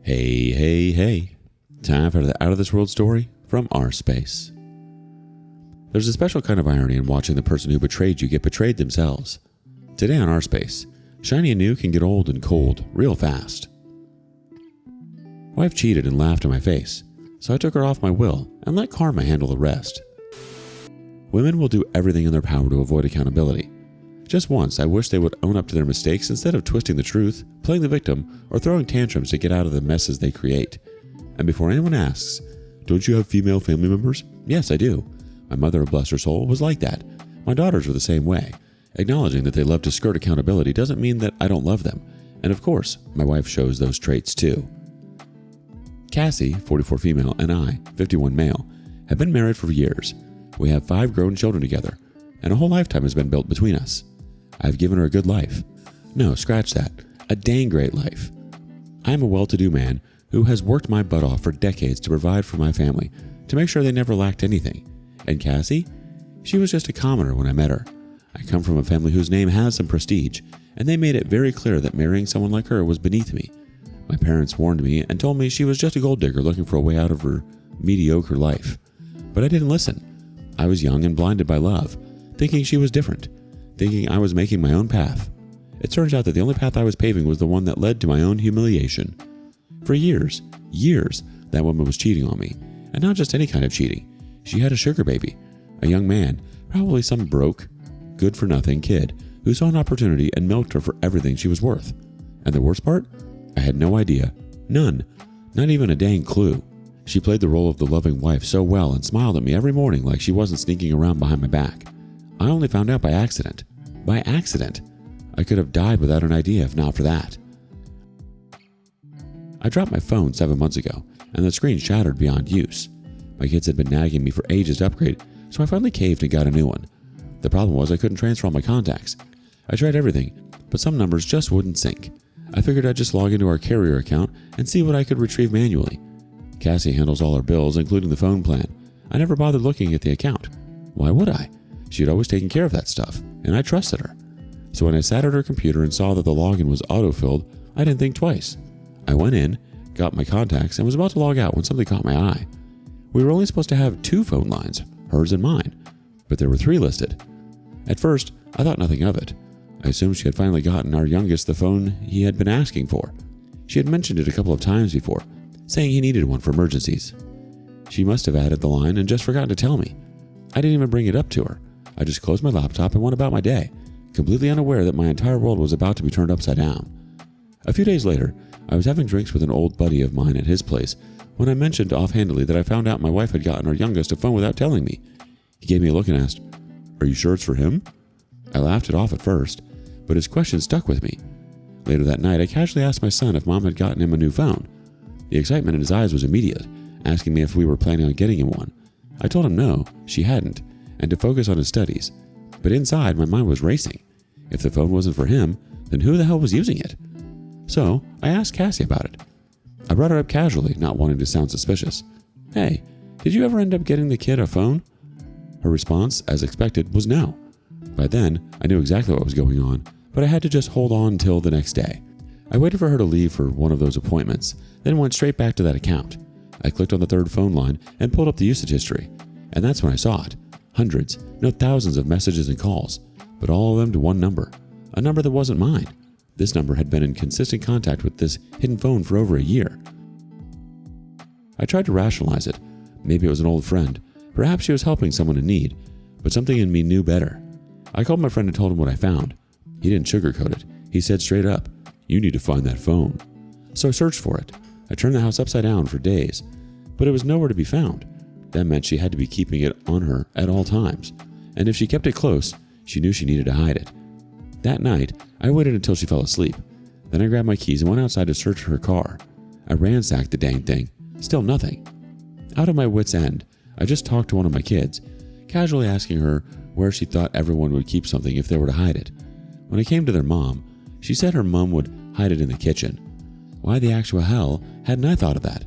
Hey, hey, hey. Time for the Out of This World story from rSpace. There's a special kind of irony in watching the person who betrayed you get betrayed themselves. Today on rSpace, shiny and new can get old and cold real fast. Wife cheated and laughed in my face, so I took her off my will and let karma handle the rest. Women will do everything in their power to avoid accountability. Just once, I wish they would own up to their mistakes instead of twisting the truth, playing the victim, or throwing tantrums to get out of the messes they create. And before anyone asks, don't you have female family members? Yes, I do. My mother, bless her soul, was like that. My daughters are the same way. Acknowledging that they love to skirt accountability doesn't mean that I don't love them. And of course, my wife shows those traits too. Cassie, 44 female, and I, 51 male, have been married for years. We have 5 grown children together, and a whole lifetime has been built between us. I've given her a good life. No, scratch that. A dang great life. I am a well-to-do man who has worked my butt off for decades to provide for my family, to make sure they never lacked anything. And Cassie? She was just a commoner when I met her. I come from a family whose name has some prestige, and they made it very clear that marrying someone like her was beneath me. My parents warned me and told me she was just a gold digger looking for a way out of her mediocre life. But I didn't listen. I was young and blinded by love, thinking she was different, thinking I was making my own path. It turns out that the only path I was paving was the one that led to my own humiliation. For years, that woman was cheating on me. And not just any kind of cheating. She had a sugar baby, a young man, probably some broke, good-for-nothing kid who saw an opportunity and milked her for everything she was worth. And the worst part? I had no idea. None. Not even a dang clue. She played the role of the loving wife so well and smiled at me every morning like she wasn't sneaking around behind my back. I only found out by accident. By accident. I could have died without an idea if not for that. I dropped my phone 7 months ago, and the screen shattered beyond use. My kids had been nagging me for ages to upgrade, so I finally caved and got a new one. The problem was I couldn't transfer all my contacts. I tried everything, but some numbers just wouldn't sync. I figured I'd just log into our carrier account and see what I could retrieve manually. Cassie handles all our bills, including the phone plan. I never bothered looking at the account. Why would I? She had always taken care of that stuff, and I trusted her. So when I sat at her computer and saw that the login was auto-filled, I didn't think twice. I went in, got my contacts, and was about to log out when something caught my eye. We were only supposed to have 2 phone lines, hers and mine, but there were 3 listed. At first, I thought nothing of it. I assumed she had finally gotten our youngest the phone he had been asking for. She had mentioned it a couple of times before, saying he needed one for emergencies. She must have added the line and just forgotten to tell me. I didn't even bring it up to her. I just closed my laptop and went about my day, completely unaware that my entire world was about to be turned upside down. A few days later, I was having drinks with an old buddy of mine at his place when I mentioned offhandedly that I found out my wife had gotten our youngest a phone without telling me. He gave me a look and asked, "Are you sure it's for him?" I laughed it off at first, but his question stuck with me. Later that night, I casually asked my son if mom had gotten him a new phone. The excitement in his eyes was immediate, asking me if we were planning on getting him one. I told him no, she hadn't, and to focus on his studies. But inside, my mind was racing. If the phone wasn't for him, then who the hell was using it? So, I asked Cassie about it. I brought it up casually, not wanting to sound suspicious. "Hey, did you ever end up getting the kid a phone?" Her response, as expected, was no. By then, I knew exactly what was going on, but I had to just hold on until the next day. I waited for her to leave for one of those appointments, then went straight back to that account. I clicked on the 3rd phone line and pulled up the usage history, and that's when I saw it. Hundreds, no thousands of messages and calls, but all of them to one number, a number that wasn't mine. This number had been in consistent contact with this hidden phone for over a year. I tried to rationalize it. Maybe it was an old friend. Perhaps she was helping someone in need, but something in me knew better. I called my friend and told him what I found. He didn't sugarcoat it. He said straight up, "You need to find that phone." So I searched for it. I turned the house upside down for days, but it was nowhere to be found. That meant she had to be keeping it on her at all times, and if she kept it close, she knew she needed to hide it. That night, I waited until she fell asleep. Then I grabbed my keys and went outside to search her car. I ransacked the dang thing. Still nothing. Out of my wits' end, I just talked to one of my kids, casually asking her where she thought everyone would keep something if they were to hide it. When I came to their mom, she said her mom would hide it in the kitchen. Why the actual hell hadn't I thought of that?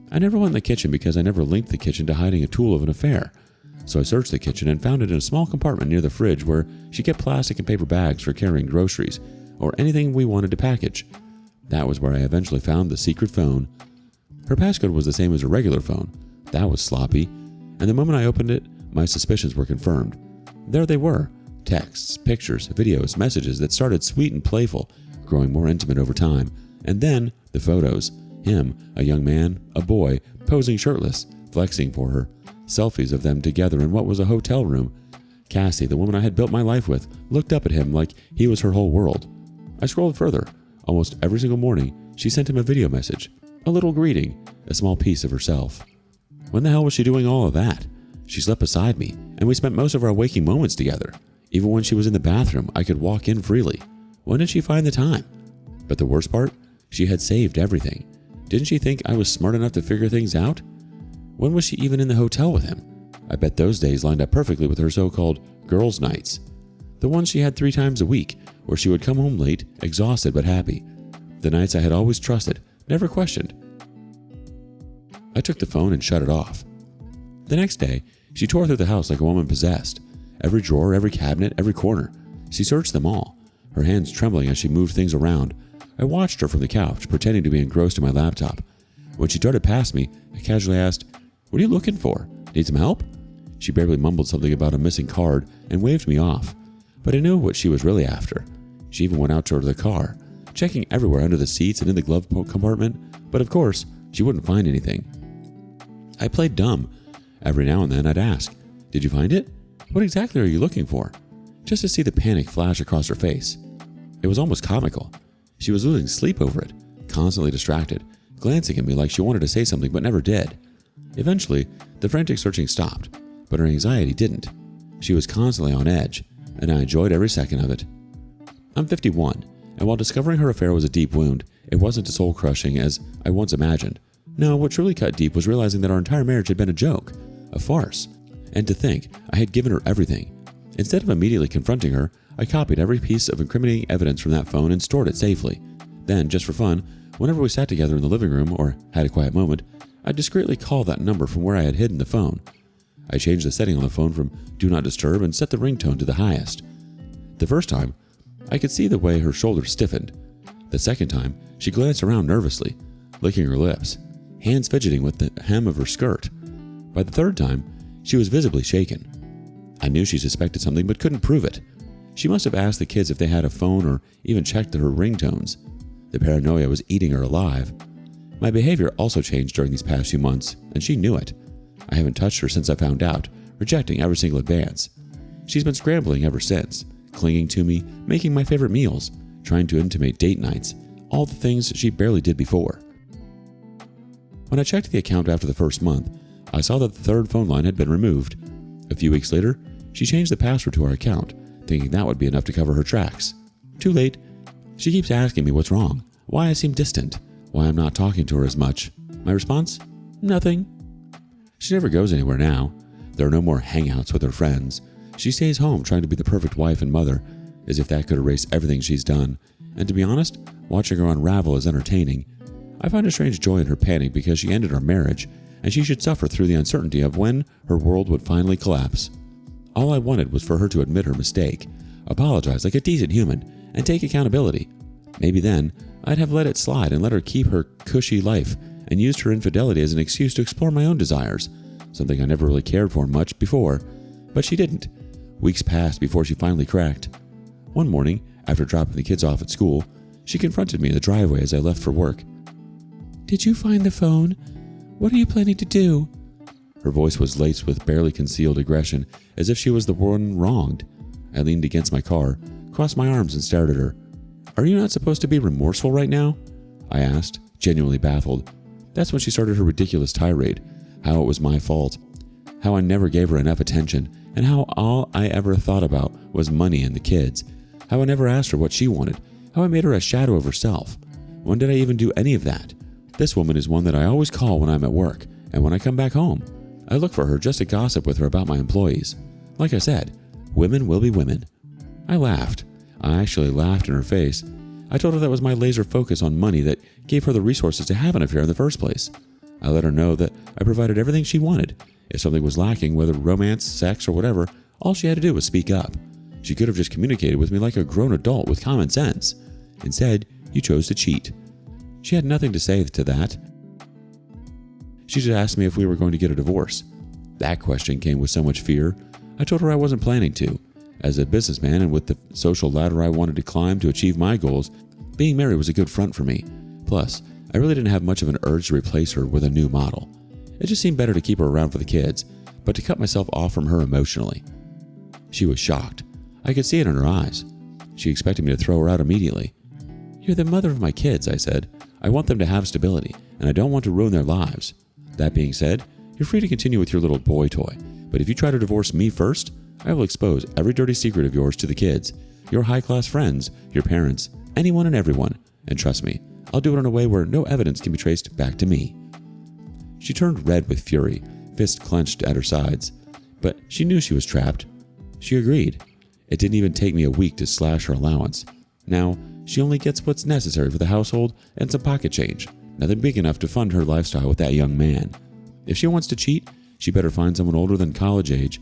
I never went in the kitchen because I never linked the kitchen to hiding a tool of an affair. So I searched the kitchen and found it in a small compartment near the fridge where she kept plastic and paper bags for carrying groceries or anything we wanted to package. That was where I eventually found the secret phone. Her passcode was the same as her regular phone. That was sloppy. And the moment I opened it, my suspicions were confirmed. There they were. Texts, pictures, videos, messages that started sweet and playful, growing more intimate over time. And then the photos. Him, a young man, a boy, posing shirtless, flexing for her. Selfies of them together in what was a hotel room. Cassie, the woman I had built my life with, looked up at him like he was her whole world. I scrolled further. Almost every single morning, she sent him a video message, a little greeting, a small piece of herself. When the hell was she doing all of that? She slept beside me, and we spent most of our waking moments together. Even when she was in the bathroom, I could walk in freely. When did she find the time? But the worst part? She had saved everything. Didn't she think I was smart enough to figure things out? When was she even in the hotel with him? I bet those days lined up perfectly with her so-called girls' nights. The ones she had 3 times a week, where she would come home late, exhausted but happy. The nights I had always trusted, never questioned. I took the phone and shut it off. The next day, she tore through the house like a woman possessed. Every drawer, every cabinet, every corner. She searched them all, her hands trembling as she moved things around. I watched her from the couch, pretending to be engrossed in my laptop. When she darted past me, I casually asked, "What are you looking for? Need some help?" She barely mumbled something about a missing card and waved me off. But I knew what she was really after. She even went out toward the car, checking everywhere under the seats and in the glove compartment, but of course, she wouldn't find anything. I played dumb. Every now and then I'd ask, "Did you find it? What exactly are you looking for?" Just to see the panic flash across her face. It was almost comical. She was losing sleep over it, constantly distracted, glancing at me like she wanted to say something but never did. Eventually, the frantic searching stopped, but her anxiety didn't. She was constantly on edge, and I enjoyed every second of it. I'm 51, and while discovering her affair was a deep wound, it wasn't as soul-crushing as I once imagined. No, what truly cut deep was realizing that our entire marriage had been a joke, a farce, and to think I had given her everything. Instead of immediately confronting her, I copied every piece of incriminating evidence from that phone and stored it safely. Then, just for fun, whenever we sat together in the living room or had a quiet moment, I'd discreetly call that number from where I had hidden the phone. I changed the setting on the phone from Do Not Disturb and set the ringtone to the highest. The first time, I could see the way her shoulders stiffened. The second time, she glanced around nervously, licking her lips, hands fidgeting with the hem of her skirt. By the third time, she was visibly shaken. I knew she suspected something but couldn't prove it. She must have asked the kids if they had a phone or even checked her ringtones. The paranoia was eating her alive. My behavior also changed during these past few months, and she knew it. I haven't touched her since I found out, rejecting every single advance. She's been scrambling ever since, clinging to me, making my favorite meals, trying to intimate date nights, all the things she barely did before. When I checked the account after the first month, I saw that the third phone line had been removed. A few weeks later, she changed the password to our account, thinking that would be enough to cover her tracks. Too late. She keeps asking me what's wrong, why I seem distant, why I'm not talking to her as much. My response? Nothing. She never goes anywhere now. There are no more hangouts with her friends. She stays home trying to be the perfect wife and mother, as if that could erase everything she's done. And to be honest, watching her unravel is entertaining. I find a strange joy in her panic because she ended our marriage, and she should suffer through the uncertainty of when her world would finally collapse. All I wanted was for her to admit her mistake, apologize like a decent human, and take accountability. Maybe then, I'd have let it slide and let her keep her cushy life and used her infidelity as an excuse to explore my own desires, something I never really cared for much before. But she didn't. Weeks passed before she finally cracked. One morning, after dropping the kids off at school, she confronted me in the driveway as I left for work. "Did you find the phone? What are you planning to do?" Her voice was laced with barely concealed aggression, as if she was the one wronged. I leaned against my car, crossed my arms and stared at her. "Are you not supposed to be remorseful right now?" I asked, genuinely baffled. That's when she started her ridiculous tirade, how it was my fault, how I never gave her enough attention, and how all I ever thought about was money and the kids, how I never asked her what she wanted, how I made her a shadow of herself. When did I even do any of that? This woman is one that I always call when I'm at work, and when I come back home. I look for her just to gossip with her about my employees. Like I said, women will be women. I laughed. I actually laughed in her face. I told her that was my laser focus on money that gave her the resources to have an affair in the first place. I let her know that I provided everything she wanted. If something was lacking, whether romance, sex, or whatever, all she had to do was speak up. She could have just communicated with me like a grown adult with common sense. Instead, you chose to cheat. She had nothing to say to that. She just asked me if we were going to get a divorce. That question came with so much fear. I told her I wasn't planning to. As a businessman and with the social ladder I wanted to climb to achieve my goals, being married was a good front for me. Plus, I really didn't have much of an urge to replace her with a new model. It just seemed better to keep her around for the kids, but to cut myself off from her emotionally. She was shocked. I could see it in her eyes. She expected me to throw her out immediately. "You're the mother of my kids," I said. "I want them to have stability, and I don't want to ruin their lives. That being said, you're free to continue with your little boy toy, but if you try to divorce me first, I will expose every dirty secret of yours to the kids, your high-class friends, your parents, anyone and everyone. And trust me, I'll do it in a way where no evidence can be traced back to me." She turned red with fury, fist clenched at her sides, but she knew she was trapped. She agreed. It didn't even take me a week to slash her allowance. Now, she only gets what's necessary for the household and some pocket change, nothing big enough to fund her lifestyle with that young man. If she wants to cheat, she better find someone older than college age.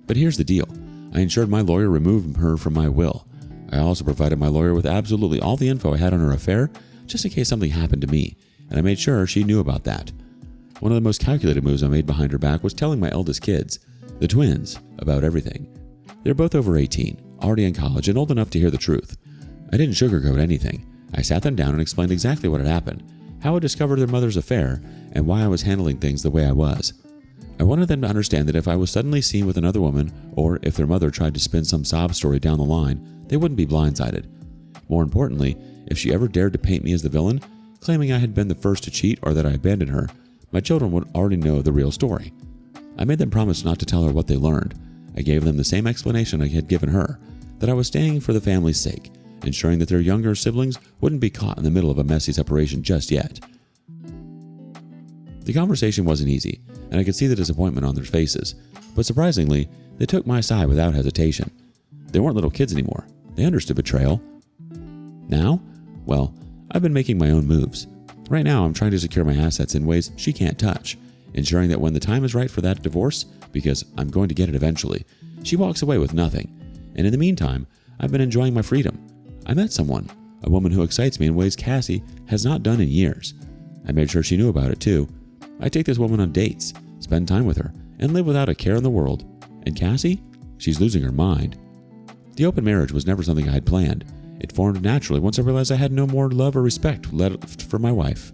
But here's the deal. I ensured my lawyer remove her from my will. I also provided my lawyer with absolutely all the info I had on her affair, just in case something happened to me, and I made sure she knew about that. One of the most calculated moves I made behind her back was telling my eldest kids, the twins, about everything. They're both over 18, already in college, and old enough to hear the truth. I didn't sugarcoat anything. I sat them down and explained exactly what had happened, how I discovered their mother's affair, and why I was handling things the way I was. I wanted them to understand that if I was suddenly seen with another woman, or if their mother tried to spin some sob story down the line, they wouldn't be blindsided. More importantly, if she ever dared to paint me as the villain, claiming I had been the first to cheat or that I abandoned her, my children would already know the real story. I made them promise not to tell her what they learned. I gave them the same explanation I had given her, that I was staying for the family's sake, ensuring that their younger siblings wouldn't be caught in the middle of a messy separation just yet. The conversation wasn't easy, and I could see the disappointment on their faces, but surprisingly, they took my side without hesitation. They weren't little kids anymore. They understood betrayal. Now? Well, I've been making my own moves. Right now, I'm trying to secure my assets in ways she can't touch, ensuring that when the time is right for that divorce, because I'm going to get it eventually, she walks away with nothing. And in the meantime, I've been enjoying my freedom. I met someone, a woman who excites me in ways Cassie has not done in years. I made sure she knew about it too. I take this woman on dates, spend time with her, and live without a care in the world. And Cassie? She's losing her mind. The open marriage was never something I had planned. It formed naturally once I realized I had no more love or respect left for my wife.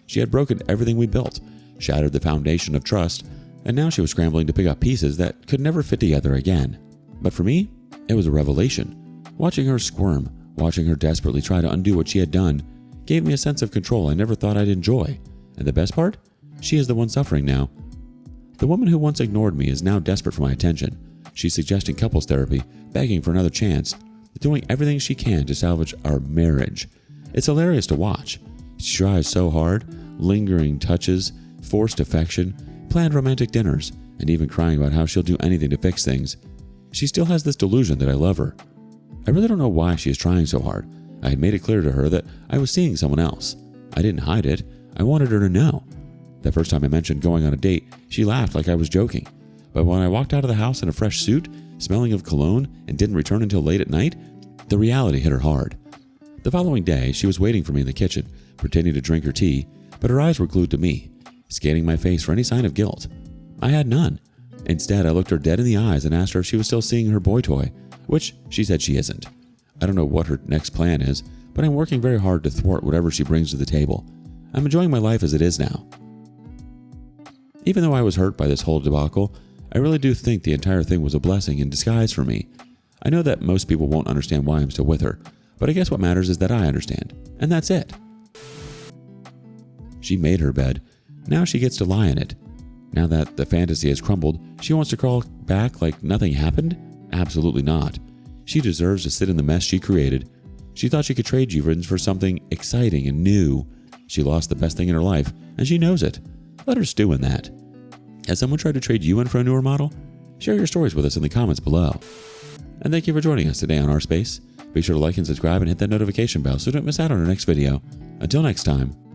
She had broken everything we built, shattered the foundation of trust, and now she was scrambling to pick up pieces that could never fit together again. But for me, it was a revelation. Watching her squirm, watching her desperately try to undo what she had done, gave me a sense of control I never thought I'd enjoy. And the best part? She is the one suffering now. The woman who once ignored me is now desperate for my attention. She's suggesting couples therapy, begging for another chance, doing everything she can to salvage our marriage. It's hilarious to watch. She tries so hard, lingering touches, forced affection, planned romantic dinners, and even crying about how she'll do anything to fix things. She still has this delusion that I love her. I really don't know why she is trying so hard. I had made it clear to her that I was seeing someone else. I didn't hide it. I wanted her to know. The first time I mentioned going on a date, she laughed like I was joking. But when I walked out of the house in a fresh suit, smelling of cologne, and didn't return until late at night, the reality hit her hard. The following day, she was waiting for me in the kitchen, pretending to drink her tea, but her eyes were glued to me, scanning my face for any sign of guilt. I had none. Instead, I looked her dead in the eyes and asked her if she was still seeing her boy toy, which she said she isn't. I don't know what her next plan is, but I'm working very hard to thwart whatever she brings to the table. I'm enjoying my life as it is now. Even though I was hurt by this whole debacle, I really do think the entire thing was a blessing in disguise for me. I know that most people won't understand why I'm still with her, but I guess what matters is that I understand, and that's it. She made her bed. Now she gets to lie in it. Now that the fantasy has crumbled, she wants to crawl back like nothing happened? Absolutely not. She deserves to sit in the mess she created. She thought she could trade you for something exciting and new. She lost the best thing in her life, and she knows it. Let her stew in that. Has someone tried to trade you in for a newer model? Share your stories with us in the comments below. And thank you for joining us today on rSpace. Be sure to like and subscribe and hit that notification bell so you don't miss out on our next video. Until next time.